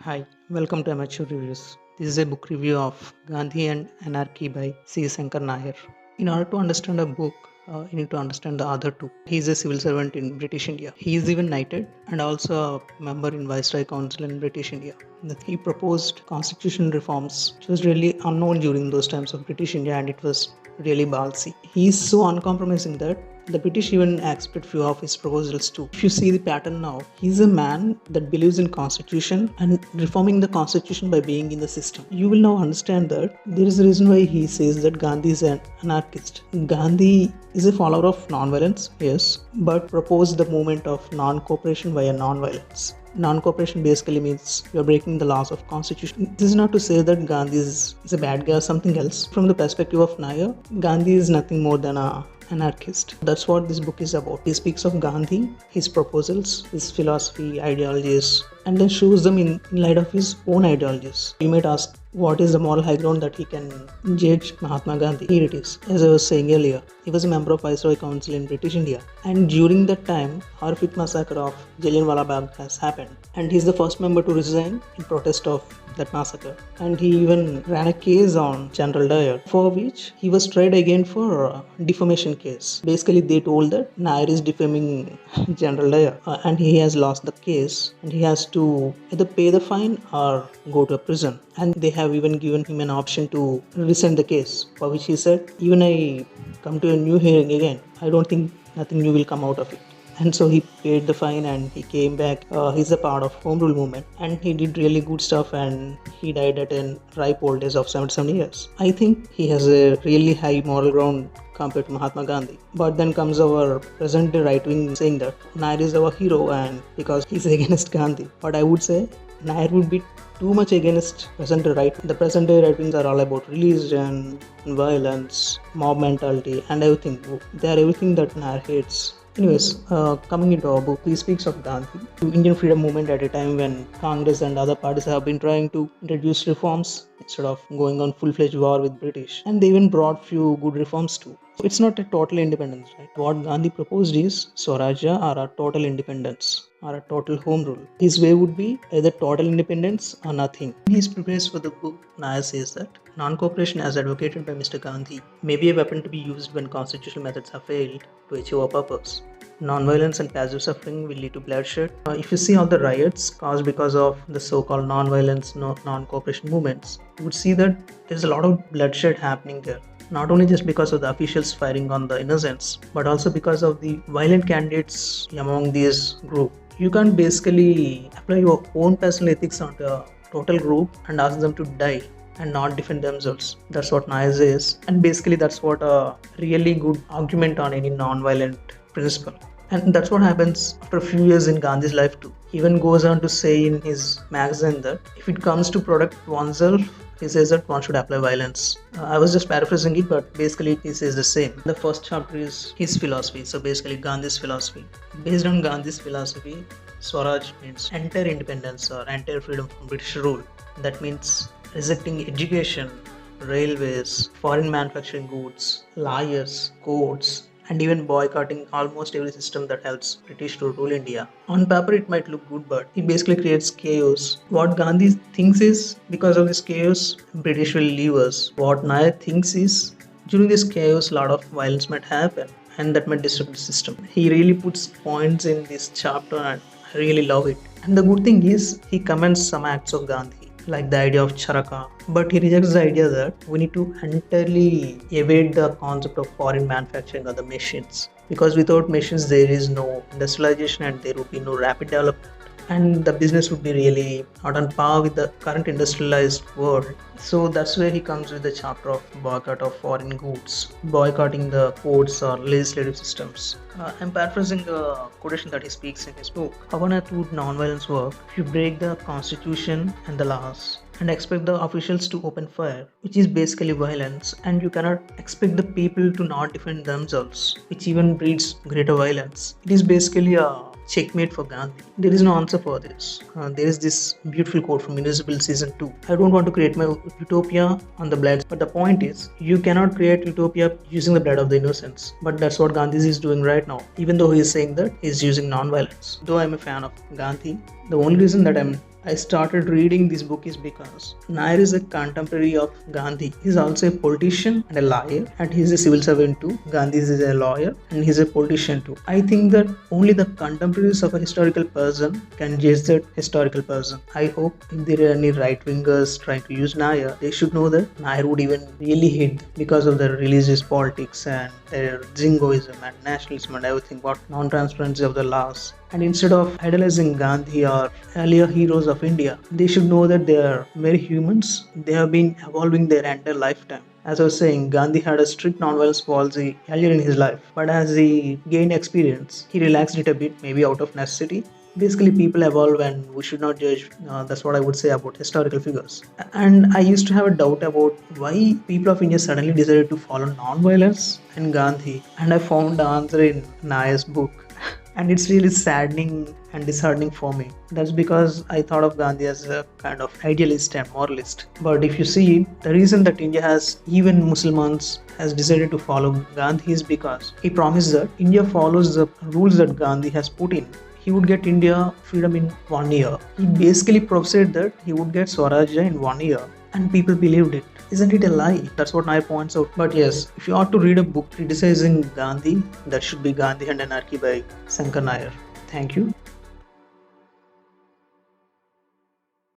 Hi, welcome to Amateur Reviews. This is a book review of Gandhi and Anarchy by C Sankara Nair. In order to understand a book, you need to understand the other two. He is a civil servant in British India. He is even knighted and also a member in Viceroy Council in British India. He proposed constitutional reforms, which was really unknown during those times of British India, and it was really ballsy. He is so uncompromising that the British even accepted few of his proposals too. If you see the pattern now, he's a man that believes in constitution and reforming the constitution by being in the system. You will now understand that there is a reason why he says that Gandhi is an anarchist. Gandhi is a follower of non-violence, yes, but proposed the movement of non-cooperation via non-violence. Non-cooperation basically means you are breaking the laws of constitution. This is not to say that Gandhi is a bad guy or something else. From the perspective of Nair, Gandhi is nothing more than a anarchist. That's what this book is about. He speaks of Gandhi, his proposals, his philosophy, ideologies, and then shows them in light of his own ideologies. You might ask, what is the moral high ground that he can judge Mahatma Gandhi? Here it is. As I was saying earlier, he was a member of Viceroy Council in British India, and during that time, horrific massacre of Jallianwala Bagh has happened, and he's the first member to resign in protest of that massacre. And he even ran a case on General Dyer, for which he was tried again for a defamation case. Basically, they told that Nair is defaming General Dyer, and he has lost the case, and he has to either pay the fine or go to a prison. And they have even given him an option to rescind the case, for which he said, even I come to a new hearing again, I don't think nothing new will come out of it. And so he paid the fine and he came back. He's a part of Home Rule movement, and he did really good stuff, and he died at a ripe old age of 77 years. I think he has a really high moral ground compared to Mahatma Gandhi. But then comes our present day right wing saying that Nair is our hero and because he's against Gandhi. But I would say Nair would be too much against present day right. The present day right wings are all about religion, violence, mob mentality, and everything. They are everything that Nair hates. Anyways, coming into our book, he speaks of Gandhi, the Indian freedom movement at a time when Congress and other parties have been trying to introduce reforms instead of going on full-fledged war with British. And they even brought few good reforms too. So it's not a total independence, right? What Gandhi proposed is Swarajya or a total independence or a total home rule. His way would be either total independence or nothing. In his preface for the book, Nair says that non-cooperation as advocated by Mr. Gandhi may be a weapon to be used when constitutional methods have failed to achieve a purpose. Non-violence and passive suffering will lead to bloodshed. If you see all the riots caused because of the so-called non-violence, non-cooperation movements, you would see that there's a lot of bloodshed happening there. Not only just because of the officials firing on the innocents, but also because of the violent candidates among this group. You can't basically apply your own personal ethics on the total group and ask them to die and not defend themselves. That's what Nair says, and basically that's what a really good argument on any non-violent principle. And that's what happens after a few years in Gandhi's life too. He even goes on to say in his magazine that if it comes to protect oneself, he says that one should apply violence. I was just paraphrasing it, but basically he says the same. The first chapter is his philosophy, so basically Gandhi's philosophy. Based on Gandhi's philosophy, Swaraj means entire independence or entire freedom from British rule. That means rejecting education, railways, foreign manufacturing goods, lawyers, courts, and even boycotting almost every system that helps British to rule India. On paper it might look good, but it basically creates chaos. What Gandhi thinks is, because of this chaos, British will leave us. What Nair thinks is, during this chaos, a lot of violence might happen, and that might disrupt the system. He really puts points in this chapter, and I really love it. And the good thing is, he comments some acts of Gandhi, like the idea of charaka, but he rejects the idea that we need to entirely evade the concept of foreign manufacturing or the machines, because without machines there is no industrialization and there would be no rapid development, and the business would be really not on par with the current industrialized world. So that's where he comes with the chapter of boycott of foreign goods, boycotting the courts or legislative systems. I'm paraphrasing the quotation that he speaks in his book. How on earth would non-violence work if you break the constitution and the laws and expect the officials to open fire, which is basically violence, and you cannot expect the people to not defend themselves, which even breeds greater violence. It is basically a checkmate for Gandhi. There is no answer for this. There is this beautiful quote from Invincible season 2. I don't want to create my utopia on the blood, but the point is, you cannot create utopia using the blood of the innocents. But that's what Gandhi is doing right now, even though he is saying that he is using non-violence. Though I'm a fan of Gandhi, the only reason that I started reading this book is because Nair is a contemporary of Gandhi. He's also a politician and a lawyer, and he's a civil servant too. Gandhi is a lawyer and he's a politician too. I think that only the contemporaries of a historical person can judge that historical person. I hope if there are any right wingers trying to use Nair, they should know that Nair would even really hate because of the religious politics and their jingoism and nationalism and everything, what non-transparency of the laws. And instead of idolizing Gandhi or earlier heroes of India, they should know that they are very humans. They have been evolving their entire lifetime. As I was saying, Gandhi had a strict non-violence policy earlier in his life, but as he gained experience, he relaxed it a bit, maybe out of necessity. Basically, people evolve and we should not judge. That's what I would say about historical figures. And I used to have a doubt about why people of India suddenly decided to follow non-violence and Gandhi. And I found the answer in Nair's book. And it's really saddening and disheartening for me. That's because I thought of Gandhi as a kind of idealist and moralist. But if you see, the reason that India has, even Muslims, has decided to follow Gandhi is because he promised that India follows the rules that Gandhi has put in. He would get India freedom in 1 year. He basically prophesied that he would get Swarajya in 1 year. And people believed it. Isn't it a lie? That's what Nair points out. But yes, if you ought to read a book criticizing Gandhi, that should be Gandhi and Anarchy by Sankara Nair. Thank you.